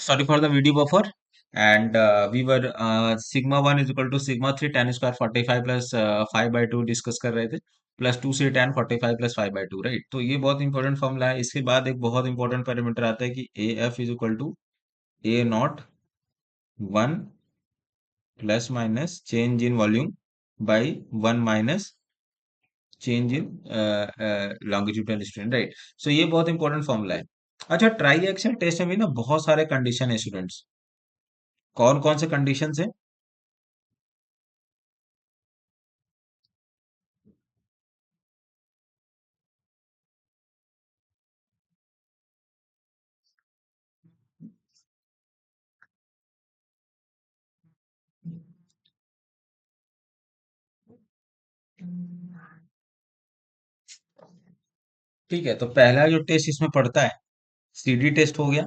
Sorry for the video buffer. And we were sigma 1 is equal to sigma 3 tan square 45 plus 5 by 2 discuss कर रहे थे plus 2 से tan 45 plus 5 by 2, right. तो ये बहुत important formula है। इसके बाद एक बहुत इंपॉर्टेंट पैरामीटर आता है कि A F is equal to A naught 1 plus minus change in volume by 1 minus change in longitudinal strain, right. So ये बहुत इंपॉर्टेंट फॉर्मूला है। अच्छा, ट्राई एक्शन टेस्ट में भी ना बहुत सारे कंडीशन है स्टूडेंट्स। कौन कौन से कंडीशन है? ठीक है, तो पहला जो टेस्ट इसमें पड़ता है सीडी टेस्ट हो गया,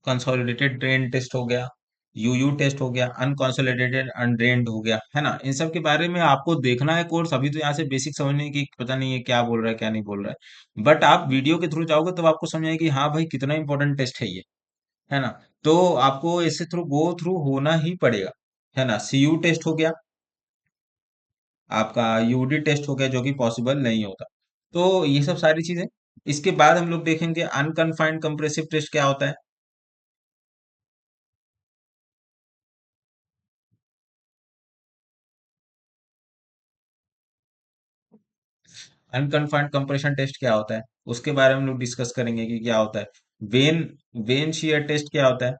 कंसोलिडेटेड ड्रेन टेस्ट हो गया, यूयू टेस्ट हो गया, अनकंसोलिडेटेड अनड्रेन्ड हो गया, है ना। इन सब के बारे में आपको देखना है कोर्स। अभी तो यहाँ से बेसिक समझने की पता नहीं है क्या बोल रहा है क्या नहीं बोल रहा है, बट आप वीडियो के थ्रू जाओगे तो आपको समझ आएगी हाँ भाई कितना इंपॉर्टेंट टेस्ट है ये, है ना। तो आपको इससे थ्रू गो थ्रू होना ही पड़ेगा, है ना। सीयू टेस्ट हो गया, आपका यूडी टेस्ट हो गया जो कि पॉसिबल नहीं होता। तो ये सब सारी चीजें। इसके बाद हम लोग देखेंगे अनकन्फाइंड कंप्रेसिव टेस्ट क्या होता है। अनकन्फाइंड कंप्रेशन टेस्ट क्या होता है उसके बारे में हम लोग डिस्कस करेंगे कि क्या होता है। वेन वेन शियर टेस्ट क्या होता है।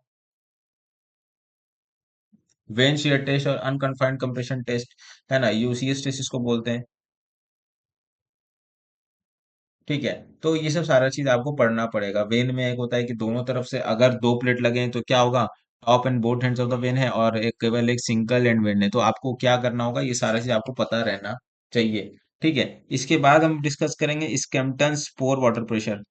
वेन शियर टेस्ट और अनकन्फाइंड कंप्रेशन टेस्ट, है ना, यूसीएस टेस्ट इसको बोलते हैं। ठीक है, तो ये सब सारा चीज आपको पढ़ना पड़ेगा। वेन में एक होता है कि दोनों तरफ से अगर दो प्लेट लगे हैं तो क्या होगा, top and both ends of the when है, और एक केवल एक सिंगल एंड वेन है। तो आपको क्या करना होगा, ये सारा चीज आपको पता रहना चाहिए। ठीक है, इसके बाद हम डिस्कस करेंगे स्कैम्पटन पोर वाटर प्रेशर।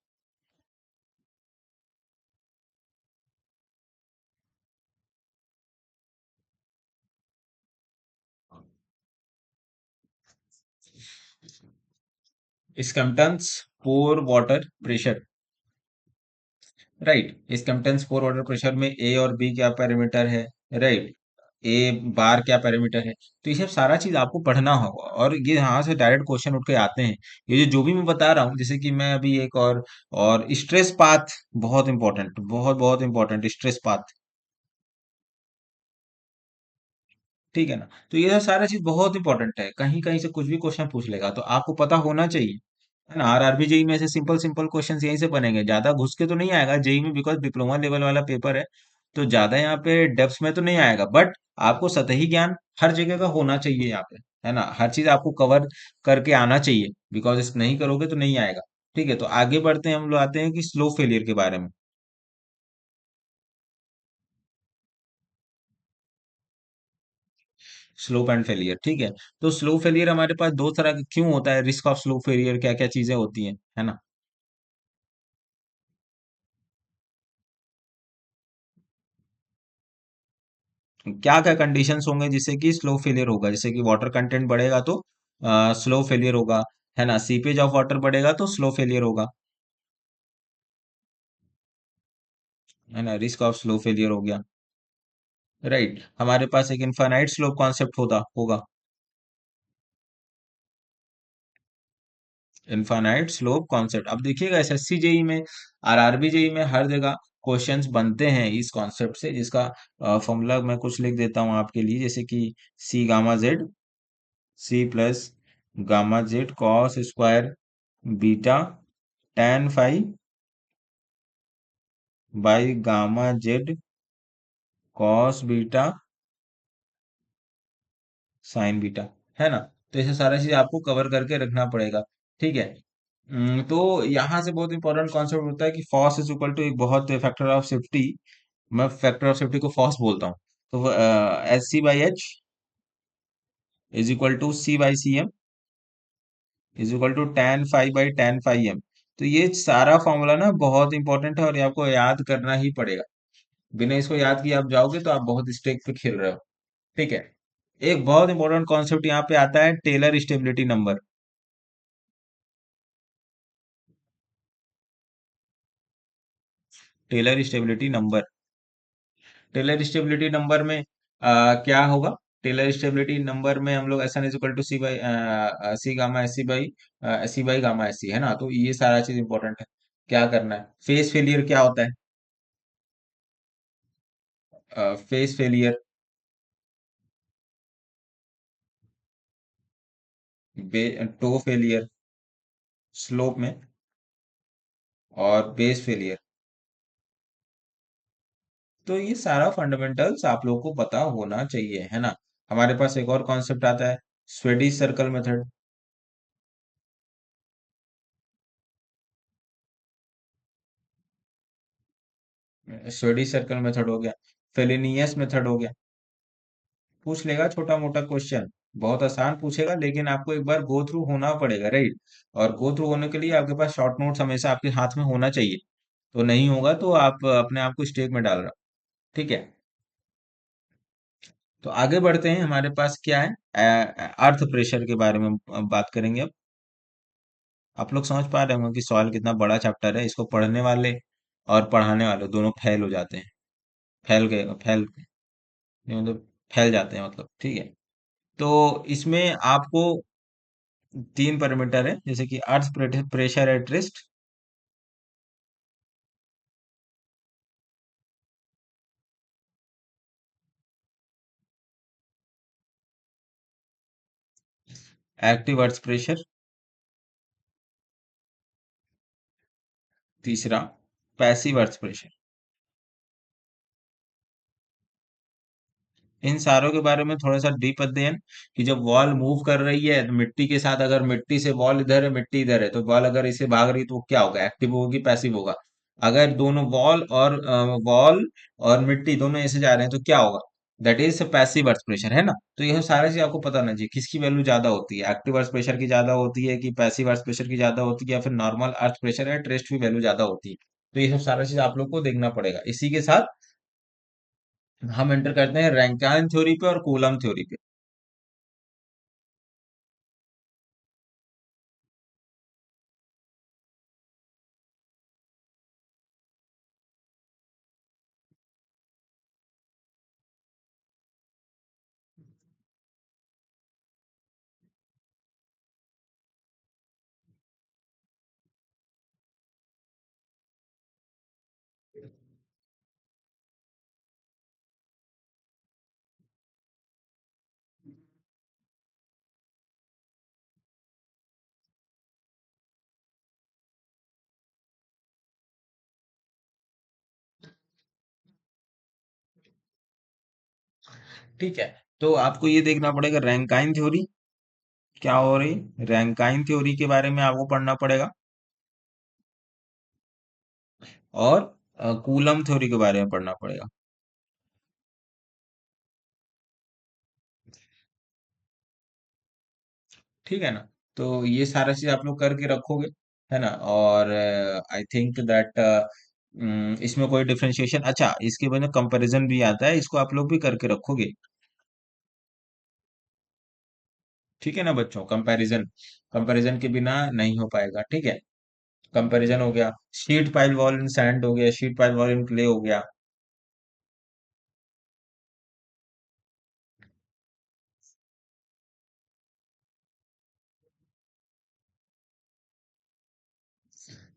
स्कैम्पटन पोर वाटर प्रेशर, राइट। स्कैम्पटन पोर वाटर प्रेशर में ए और बी क्या पैरामीटर है, राइट। ए बार क्या पैरामीटर है। तो ये सब सारा चीज आपको पढ़ना होगा, और ये यहाँ से डायरेक्ट क्वेश्चन उठ के आते हैं। ये जो भी मैं बता रहा हूँ, जैसे कि मैं अभी एक और स्ट्रेस पाथ, बहुत इंपॉर्टेंट, बहुत बहुत इंपॉर्टेंट स्ट्रेस पाथ। ठीक है ना। तो ये सब सारा चीज बहुत इंपॉर्टेंट है, कहीं कहीं से कुछ भी क्वेश्चन पूछ लेगा तो आपको पता होना चाहिए, है ना। आरआरबी जेई में से सिंपल सिंपल क्वेश्चंस यहीं से बनेंगे, ज्यादा घुस के तो नहीं आएगा जेई में, बिकॉज डिप्लोमा लेवल वाला पेपर है। तो ज्यादा यहाँ पे डेप्थ में तो नहीं आएगा, बट आपको सतही ज्ञान हर जगह का होना चाहिए यहाँ पे, है ना। हर चीज आपको कवर करके आना चाहिए, बिकॉज इस नहीं करोगे तो नहीं आएगा। ठीक है, तो आगे बढ़ते हैं, हम लोग आते हैं कि स्लो फेलियर के बारे में। स्लोप एंड फेलियर, ठीक है। तो स्लो फेलियर हमारे पास दो तरह का क्यों होता है, रिस्क ऑफ स्लो फेलियर क्या क्या चीजें होती हैं, है ना। क्या क्या कंडीशंस होंगे जिससे कि स्लो फेलियर होगा, जैसे कि वाटर कंटेंट बढ़ेगा तो स्लो फेलियर होगा, है ना। सीपेज ऑफ वाटर बढ़ेगा तो स्लो फेलियर होगा, है ना। रिस्क ऑफ स्लो फेलियर हो गया, राइट। हमारे पास एक इनफाइनाइट स्लोप कॉन्सेप्ट होता होगा, इनफाइनाइट स्लोप कॉन्सेप्ट। अब देखिएगा एसएससी जेई में, आरआरबी जेई में, हर जगह क्वेश्चंस बनते हैं इस कॉन्सेप्ट से, जिसका फॉर्मूला मैं कुछ लिख देता हूँ आपके लिए, जैसे कि C gamma Z, C plus gamma Z cos square beta tan five by gamma Z cos beta sine beta, है ना। तो ऐसे सारा चीज आपको कवर करके रखना पड़ेगा। ठीक है। तो यहाँ से बहुत इंपॉर्टेंट कॉन्सेप्ट होता है कि फॉस इज इक्वल टू एक बहुत फैक्टर ऑफ सेफ्टी, मैं फैक्टर ऑफ सेफ्टी को फॉस बोलता हूँ। तो H C by H is equal to C by C M is equal to tan five by tan phi M. तो ये सारा फॉर्मूला ना बहुत इंपॉर्टेंट है और ये आपको याद करना ही पड़ेगा। बिना इसको याद किए आप जाओगे तो आप बहुत स्टेक पे खेल रहे हो। ठीक है। एक बहुत इंपॉर्टेंट कॉन्सेप्ट यहाँ पे आता है, Taylor stability number. Taylor stability number. Taylor stability number में क्या होगा? टेलर स्टेबिलिटी नंबर में हम लोग S N is equal to C by C gamma S C by C by gamma S C, है ना? तो ये सारा चीज इंपॉर्टेंट है। क्या करना है? फेस फेलियर क्या होता है? Face failure, toe failure slope में, और बेस फेलियर। तो ये सारा फंडामेंटल्स आप लोगों को पता होना चाहिए, है ना? हमारे पास एक और कॉन्सेप्ट आता है, Swedish circle method. Swedish circle method हो गया, फेलिनियस मेथड हो गया। पूछ लेगा छोटा मोटा क्वेश्चन, बहुत आसान पूछेगा, लेकिन आपको एक बार गो थ्रू होना पड़ेगा, राइट? और गो थ्रू होने के लिए आपके पास शॉर्ट नोट्स हमेशा आपके हाथ में होना चाहिए। तो नहीं होगा तो आप अपने आप को स्टेक में डाल रहे हो। ठीक है, तो आगे बढ़ते हैं। हमारे पास क्या है? अर्थ प्रेशर के बारे में बात करेंगे अब। आप लोग समझ पा रहे होंगे कि सवाल कितना बड़ा चैप्टर है। इसको पढ़ने वाले और पढ़ाने वाले दोनों फेल हो जाते हैं। फैल गए, फैल, ये मतलब फैल जाते हैं, मतलब, ठीक है। तो इसमें आपको तीन पैरामीटर है, जैसे कि अर्थ pressure at rest, active earth pressure, तीसरा पैसिव अर्थ प्रेशर। इन सारों के बारे में थोड़ा सा डीप अध्ययन, कि जब वॉल मूव कर रही है तो मिट्टी के साथ, अगर मिट्टी से वॉल इधर है, मिट्टी इधर है, तो वॉल अगर इसे भाग रही है तो वो क्या होगा? एक्टिव होगी, पैसिव होगा? अगर दोनों वॉल और मिट्टी दोनों ऐसे जा रहे हैं तो क्या होगा? That is passive earth pressure, है ना? तो यह सारा चीज आपको पता होना चाहिए, किसकी वैल्यू ज्यादा होती है, एक्टिव अर्थ प्रेशर की ज्यादा होती है कि पैसिव अर्थ प्रेशर की ज्यादा होती है, या फिर नॉर्मल अर्थ प्रेशर है रेस्ट की वैल्यू ज्यादा होती है। तो ये सब सारा चीज आप लोग को देखना पड़ेगा। इसी के साथ हम एंटर करते हैं रैंकाइन थ्योरी पे और कूलम थ्योरी पे। ठीक है, तो आपको ये देखना पड़ेगा रैंकाइन थ्योरी क्या हो रही, रैंकाइन थ्योरी के बारे में आपको पढ़ना पड़ेगा, और कूलम थ्योरी के बारे में पढ़ना पड़ेगा। ठीक है ना? तो ये सारा चीज आप लोग करके रखोगे, है ना? और आई थिंक दैट इसमें कोई डिफरेंशिएशन, अच्छा, इसके बाद कंपैरिजन भी आता है, इसको आप लोग भी करके रखोगे। ठीक है ना बच्चों? कंपैरिजन, कंपैरिजन के बिना नहीं हो पाएगा, ठीक है? कंपैरिजन हो गया, sheet pile wall in sand हो गया, sheet pile wall in clay हो गया।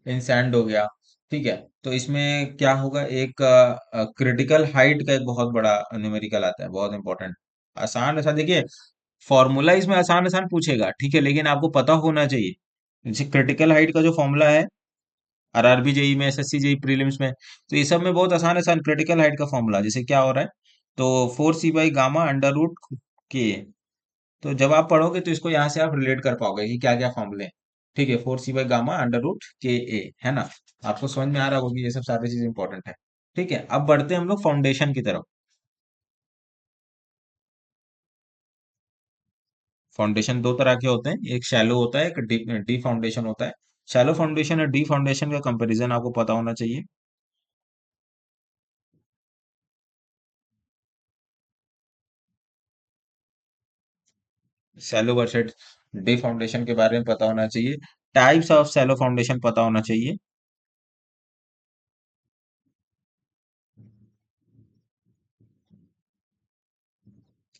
इन सैंड हो गया, ठीक है। तो इसमें क्या होगा, एक क्रिटिकल हाइट का एक बहुत बड़ा न्यूमेरिकल आता है, बहुत इंपॉर्टेंट। आसान ऐसा देखिए, फॉर्मूला इसमें आसान आसान पूछेगा, ठीक है, लेकिन आपको पता होना चाहिए। जैसे क्रिटिकल हाइट का जो फॉर्मूला है, आरआरबी जेई में, एसएससी जेई प्रीलिम्स में, तो ये सब में बहुत आसान आसान क्रिटिकल हाइट का फॉर्मूला जैसे क्या हो रहा है, तो 4c/गामा अंडर रूट के। तो जब आप पढ़ोगे तो इसको यहाँ से आप रिलेट कर पाओगे कि क्या क्या फॉर्मूले हैं। ठीक है, 4c/गामा अंडर रूट के ए, है ना? आपको समझ में आ रहा होगा कि ये सब सारी चीज इंपॉर्टेंट है। ठीक है, अब बढ़ते हैं हम लोग फाउंडेशन की तरफ। फाउंडेशन दो तरह के होते हैं, एक शैलो होता है, एक डी फाउंडेशन होता है। शैलो फाउंडेशन और डी फाउंडेशन का कंपैरिजन आपको पता होना चाहिए। शैलो वर्सेस डी फाउंडेशन के बारे में पता होना चाहिए। टाइप्स ऑफ शैलो फाउंडेशन पता होना चाहिए।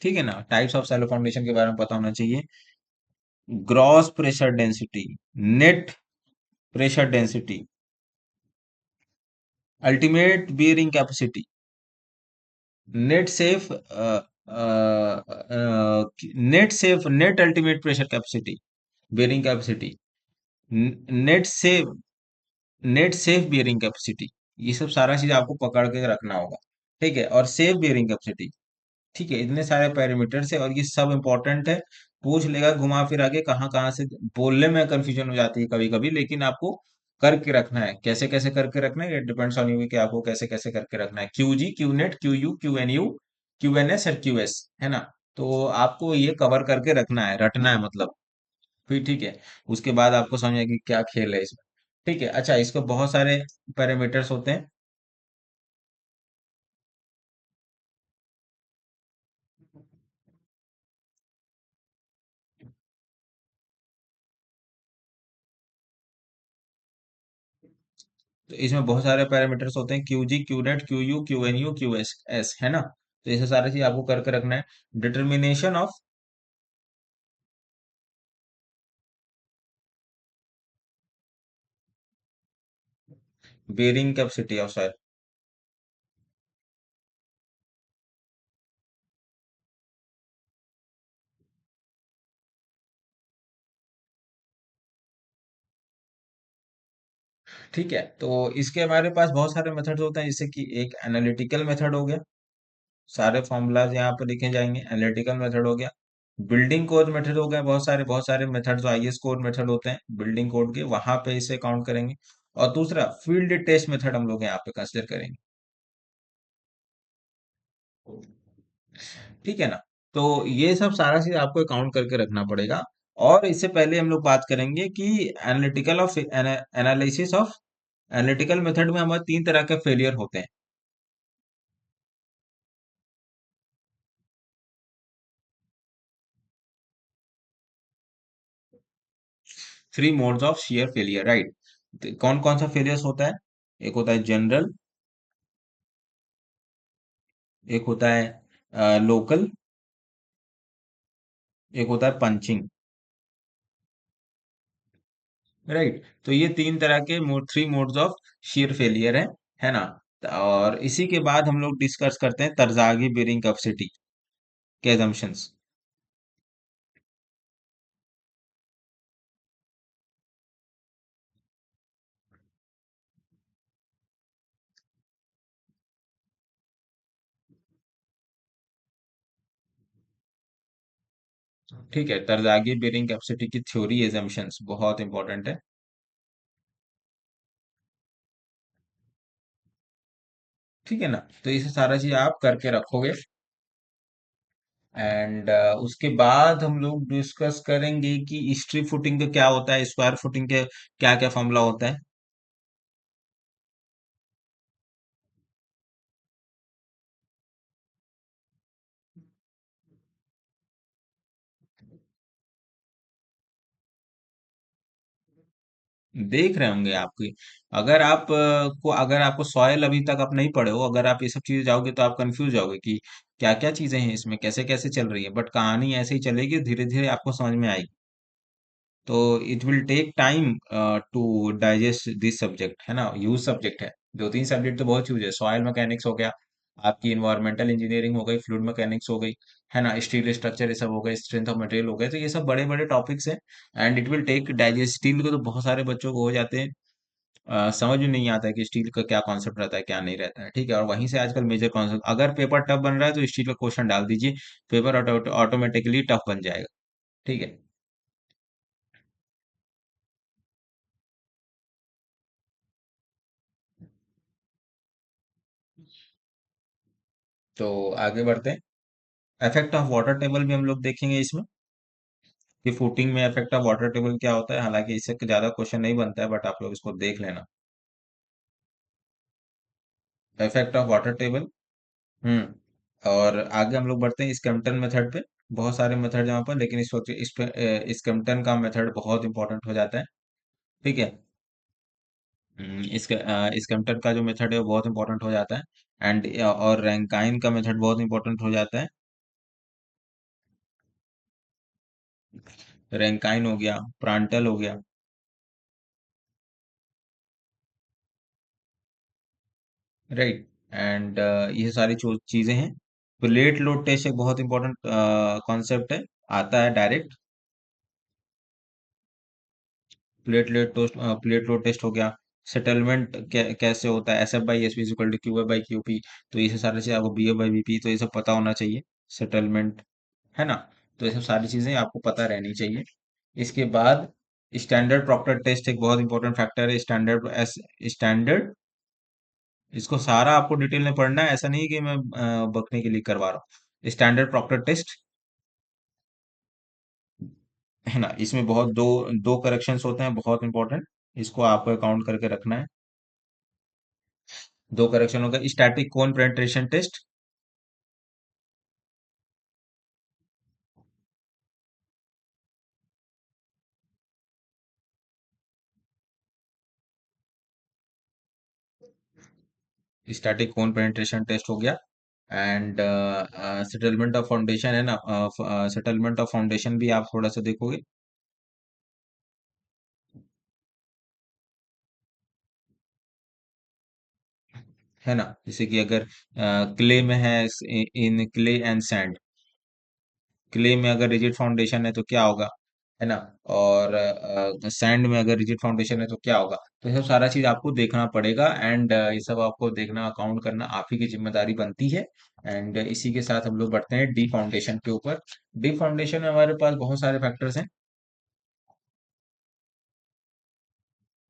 ठीक है ना। टाइप्स ऑफ सैलो फाउंडेशन के बारे में पता होना चाहिए। Gross pressure density, net pressure density, ultimate bearing capacity, net safe net ultimate pressure capacity, bearing capacity, net safe net safe bearing capacity. ये सब सारा चीज आपको पकड़ के रखना होगा। ठीक है, और सेफ बियरिंग कैपेसिटी। ठीक है, इतने सारे पैरामीटर्स है और ये सब इंपॉर्टेंट है। पूछ लेगा घुमा फिरा के, कहाँ कहाँ से। बोलने में कंफ्यूजन हो जाती है कभी कभी, लेकिन आपको करके रखना है। कैसे कैसे करके रखना है, ये डिपेंड्स ऑन यू कि आपको कैसे कैसे करके रखना है। Q G, Q net, Q U, Q N U, Q N S और क्यू एस, है ना। तो आपको ये कवर करके रखना है, रटना है मतलब। फिर ठीक है, उसके बाद आपको समझ आएगी क्या खेल है इसमें। ठीक है, अच्छा, इसको बहुत सारे पैरामीटर्स होते हैं। तो इसमें बहुत सारे पैरामीटर्स होते हैं, Q G, Q net, Q U, Q N U, Q S S, है ना। तो ये सारे चीज आपको करके रखना है। Determination of bearing capacity of soil. ठीक है, तो इसके हमारे पास बहुत सारे मेथड्स होते हैं, जैसे कि एक एनालिटिकल मेथड हो गया। सारे फॉर्मूलाज यहाँ पर लिखे जाएंगे। एनालिटिकल मेथड हो गया। बिल्डिंग कोड मेथड हो गया। बहुत सारे मेथड जो आईएस कोड मेथड होते हैं बिल्डिंग कोड के, वहां पे इसे काउंट करेंगे। और दूसरा फील्ड टेस्ट मेथड हम लोग यहाँ पे कंसिडर करेंगे। ठीक है ना। तो ये सब सारा चीज आपको काउंट करके रखना पड़ेगा। और इससे पहले हम लोग बात करेंगे कि एनालिसिस ऑफ एनालिटिकल मेथड में हमारे तीन तरह के फेलियर होते हैं। Three modes of share failure, right. कौन कौन सा फेलियर्स होता है? एक होता है जनरल, एक होता है लोकल, एक होता है पंचिंग, राइट। तो ये तीन तरह के three modes of share failure है ना। और इसी के बाद हम लोग डिस्कस करते हैं तरजागी बेरिंग कैपेसिटी के assumptions। ठीक है, तरजागी बेरिंग कैपेसिटी की थ्योरी assumptions बहुत इंपॉर्टेंट है। ठीक है ना। तो इसे सारा चीज आप करके रखोगे। एंड उसके बाद हम लोग डिस्कस करेंगे कि स्ट्रिप फुटिंग का क्या होता है, स्क्वायर फुटिंग के क्या क्या फॉर्मूला होता है। देख रहे होंगे आपकी। अगर आपको सॉयल अभी तक आप नहीं पढ़े हो, अगर आप ये सब चीजें जाओगे तो आप कंफ्यूज जाओगे कि क्या क्या चीजें हैं इसमें, कैसे कैसे चल रही है। बट कहानी ऐसे ही चलेगी, धीरे धीरे आपको समझ में आएगी। तो it will take time to digest this subject, है ना। यूज सब्जेक्ट है। दो तीन सब्जेक्ट तो बहुत यूज है। सॉइल मैकेनिक्स हो गया, आपकी इन्वायरमेंटल इंजीनियरिंग हो गई, फ्लूइड मैकेनिक्स हो गई, है ना, स्टील स्ट्रक्चर ये सब हो गए, स्ट्रेंथ ऑफ मटेरियल हो गए। तो ये सब बड़े बड़े टॉपिक्स हैं। And it will take digest. Steel को तो बहुत सारे बच्चों को हो जाते हैं, समझ में नहीं आता है कि स्टील का क्या कॉन्सेप्ट रहता है क्या नहीं रहता है। ठीक है, और वहीं से आजकल मेजर कॉन्सेप्ट, अगर पेपर टफ बन रहा है तो स्टील का क्वेश्चन डाल दीजिए, पेपर ऑटोमेटिकली टफ बन जाएगा। ठीक है, तो आगे बढ़ते हैं। इफेक्ट ऑफ वाटर टेबल भी हम लोग देखेंगे इसमें, कि फुटिंग में इफेक्ट ऑफ वाटर टेबल क्या होता है। हालांकि इससे ज्यादा क्वेश्चन नहीं बनता है, बट आप लोग इसको देख लेना। Effect of water table. हम्म। और आगे हम लोग बढ़ते हैं स्कैम्पटन मेथड पे। बहुत सारे मेथड यहाँ पर, लेकिन इस वक्त इस पे स्कैम्पटन का मेथड बहुत इंपॉर्टेंट हो जाता है। ठीक है। इसका स्कैम्पटन का जो मेथड है वो बहुत इंपॉर्टेंट हो जाता है। एंड और रैंकाइन का मेथड बहुत इंपॉर्टेंट हो जाता है। रैंकाइन हो गया, प्रांटल हो गया। राइट। एंड ये सारी चीजें हैं। प्लेट लोड टेस्ट एक बहुत इंपॉर्टेंट कॉन्सेप्ट है, आता है डायरेक्ट। प्लेट लोड टेस्ट हो गया। सेटलमेंट कैसे होता है, S F by S P equal to Q F by Q P. तो ये सब सारी चीजें आपको, B F by B P, तो ये सब पता होना चाहिए। सेटलमेंट, है ना। तो ये सब सारी चीजें आपको पता रहनी चाहिए। इसके बाद स्टैंडर्ड प्रॉक्टर टेस्ट एक बहुत इंपॉर्टेंट फैक्टर है। स्टैंडर्ड, इसको सारा आपको डिटेल में पढ़ना है, ऐसा नहीं कि मैं बकने के लिए करवा रहा हूँ। स्टैंडर्ड प्रॉक्टर टेस्ट, है ना, इसमें बहुत दो दो करेक्शंस होते हैं, बहुत इंपॉर्टेंट। इसको आपको काउंट करके रखना है। दो करेक्शन होगा। स्टैटिक कोन पेनिट्रेशन टेस्ट, स्टैटिक कोन पेनिट्रेशन टेस्ट हो गया। एंड सेटलमेंट ऑफ फाउंडेशन, है ना, सेटलमेंट ऑफ फाउंडेशन भी आप थोड़ा सा देखोगे, है ना। जैसे कि अगर क्ले में है, इन क्ले एंड सैंड, क्ले में अगर रिजिड फाउंडेशन है तो क्या होगा, है ना। और सैंड में अगर रिजिड फाउंडेशन है तो क्या होगा। तो ये सब सारा चीज आपको देखना पड़ेगा। एंड ये सब आपको देखना, अकाउंट करना आप ही की जिम्मेदारी बनती है। एंड इसी के साथ हम लोग बढ़ते हैं डी फाउंडेशन के ऊपर। डी फाउंडेशन में हमारे पास बहुत सारे फैक्टर्स हैं।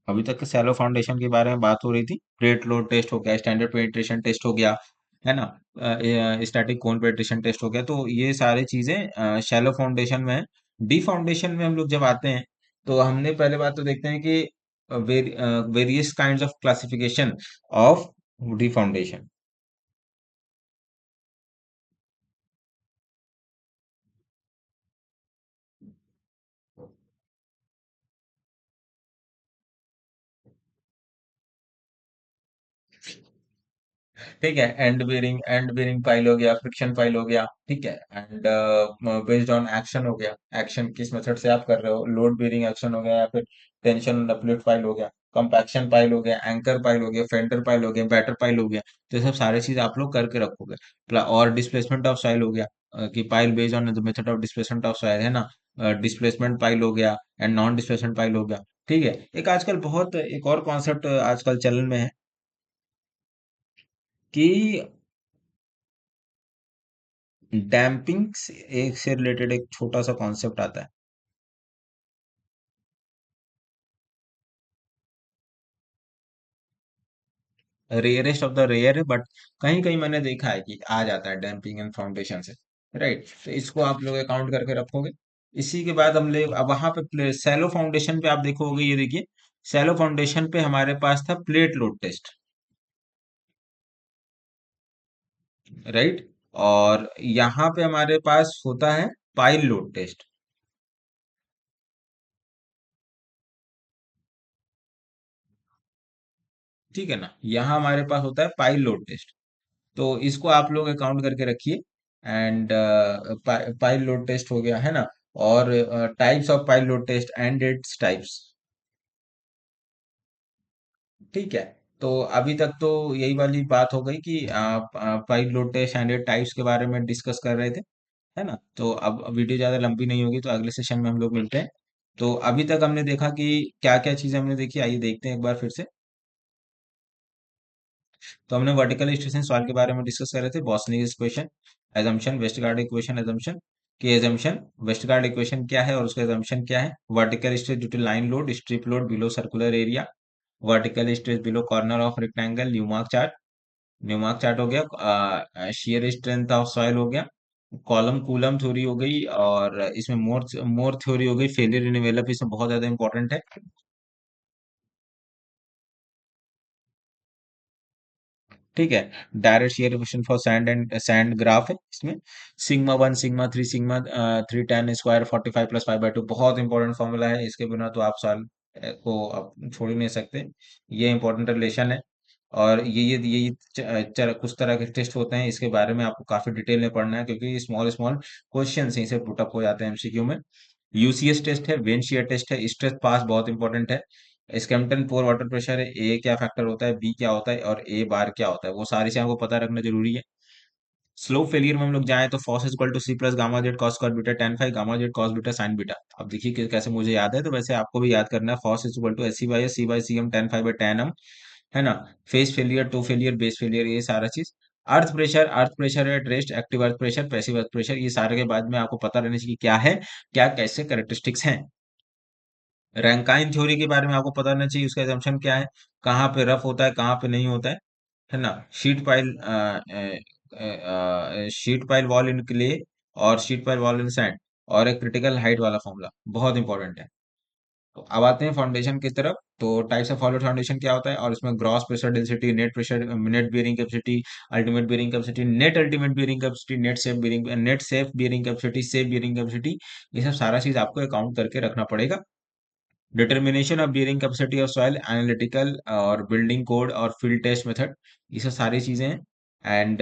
अभी तक सैलो फाउंडेशन के बारे में बात हो रही थी। प्लेट लोड टेस्ट हो गया, स्टैंडर्ड पेनिट्रेशन टेस्ट हो गया, है ना, स्टैटिक कोन पेनिट्रेशन टेस्ट हो गया। तो ये सारी चीजें शैलो फाउंडेशन में है। डी फाउंडेशन में हम लोग जब आते हैं, तो हमने पहले बात तो देखते हैं कि various kinds of classification of D foundation. ठीक है, एंड बेरिंग पाइल हो गया, फ्रिक्शन पाइल हो गया, ठीक है। एंड बेस्ड ऑन एक्शन हो गया, एक्शन किस मेथड से आप कर रहे हो, लोड बेरिंग एक्शन हो गया या फिर टेंशन अपलिफ्ट पाइल हो गया, कंपैक्शन पाइल हो गया, एंकर पाइल हो गया, फेंडर पाइल हो गया, बैटर पाइल हो गया। तो ये सब सारे चीज आप लोग करके रखोगे। और डिस्प्लेसमेंट ऑफ सॉइल हो गया, कि pile based on the method of displacement of soil, है ना। डिस्प्लेसमेंट पाइल हो गया एंड नॉन डिस्प्लेसमेंट पाइल हो गया। ठीक है। एक आजकल बहुत एक और कॉन्सेप्ट आजकल चलन में है, कि डैम्पिंग से एक से रिलेटेड एक छोटा सा कॉन्सेप्ट आता है। रेयरेस्ट ऑफ द रेयर है, बट कहीं कहीं मैंने देखा है कि आ जाता है डैम्पिंग एंड फाउंडेशन से। राइट, तो इसको आप लोग अकाउंट करके रखोगे। इसी के बाद हम लोग अब वहां पे सैलो फाउंडेशन पे आप देखोगे, ये देखिए, सैलो फाउंडेशन पे हमारे पास था प्लेट लोड टेस्ट। राइट। और यहाँ पे हमारे पास होता है पाइल लोड टेस्ट। ठीक है ना, यहाँ हमारे पास होता है पाइल लोड टेस्ट। तो इसको आप लोग अकाउंट करके रखिए। एंड पाइल लोड टेस्ट हो गया, है ना। और types of pile load test and it's types. ठीक है। तो अभी तक तो यही वाली बात हो गई कि आप pile load test and it types के बारे में डिस्कस कर रहे थे, है ना। तो अब वीडियो ज्यादा लंबी नहीं होगी, तो अगले सेशन में हम लोग मिलते हैं। तो अभी तक हमने देखा कि क्या क्या चीजें हमने देखी, आइए देखते हैं एक बार फिर से। तो हमने वर्टिकल स्टेशन सवाल के बारे में डिस्कस कर रहे थे, Boussinesq equation, assumption, Westergaard equation, assumption. कि एजम्पशन, वेस्टगार्ड इक्वेशन क्या है और उसका एजम्पशन क्या है। Vertical stress due to line load, strip load below circular area. Vertical stress below corner of rectangle, Newmark chart. Newmark chart हो गया। Shear strength of soil हो गया। कॉलम कूलम थ्योरी हो गई। और इसमें मोर मोर थ्योरी हो गई, फेलियर इन डेवलप, इसमें बहुत ज्यादा इंपॉर्टेंट है। ठीक है। Direct share equation for sand and sand graph है इसमें। Sigma one, sigma three, sigma three tan square 45 plus 5/2, बहुत इंपॉर्टेंट फॉर्मूला है, इसके बिना तो आप साल को आप छोड़ ही नहीं सकते। ये इंपॉर्टेंट रिलेशन है। और ये कुछ तरह के टेस्ट होते हैं, इसके बारे में आपको काफी डिटेल में पढ़ना है, क्योंकि स्मॉल स्मॉल क्वेश्चन यहीं से पुटअप हो जाते हैं एमसीक्यू में। यूसीएस टेस्ट है, वेन शियर टेस्ट है, स्ट्रेस पास बहुत इंपॉर्टेंट है, स्कैम्पटन पोर वाटर प्रेशर है, ए क्या फैक्टर होता है, बी क्या होता है और ए बार क्या होता है, वो सारी चीजें आपको पता रखना जरूरी है। स्लो फेलियर में हम लोग जाएं तो FOS is equal to C plus gamma Z cos square beta tan phi gamma Z cos beta sine beta. अब देखिए कि कैसे मुझे याद है, तो वैसे आपको भी याद करना है, FOS is equal to S C by C M tan five by tan m, है ना। Face failure, toe failure, base failure, ये सारा चीज। Earth pressure at rest, active earth pressure, passive earth pressure, ये सारे के बाद में आपको पता रहना चाहिए कि क्या है, क्या कैसे कैरेक्टरिस्टिक्स हैं। रैंकाइन थ्योरी के बारे में आपको पता रहना चाहिए, उसका एजम्पशन क्या है, कहाँ पे रफ होता है, कहाँ पे नहीं होता है ना। Sheet pile sheet pile wall in clay और sheet pile wall in sand, और एक क्रिटिकल हाइट वाला फॉर्मूला बहुत इंपॉर्टेंट है। तो अब आते हैं फाउंडेशन की तरफ। तो टाइप्स ऑफ सॉलिड फाउंडेशन क्या होता है, और इसमें gross pressure density, net pressure, net bearing capacity, ultimate bearing capacity, net safe bearing capacity, safe bearing capacity, ये सब सारा चीज आपको अकाउंट करके रखना पड़ेगा। Determination of bearing capacity of soil, analytical और बिल्डिंग कोड और फील्ड टेस्ट मेथड, ये सब सारी चीजें हैं। एंड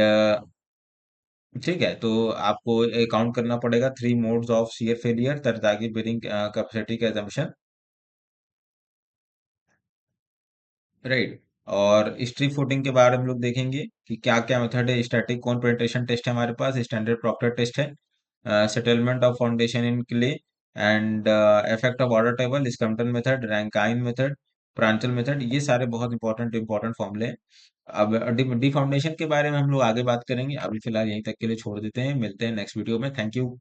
ठीक है, तो आपको अकाउंट करना पड़ेगा three modes of shear failure, ताकि बियरिंग कैपेसिटी का assumption, राइट। और स्ट्रिप फुटिंग के बारे में हम लोग देखेंगे कि क्या क्या मेथड है, स्टैटिक कौन पेनिट्रेशन टेस्ट है हमारे पास, स्टैंडर्ड प्रॉक्टर टेस्ट है, settlement of foundation in clay, and effect of water table, Skempton method, Rankine method, Prandtl method, ये सारे बहुत इंपॉर्टेंट इंपॉर्टेंट फॉर्मूले हैं। अब डी फाउंडेशन के बारे में हम लोग आगे बात करेंगे, अभी फिलहाल यहीं तक के लिए छोड़ देते हैं, मिलते हैं नेक्स्ट वीडियो में। Thank you.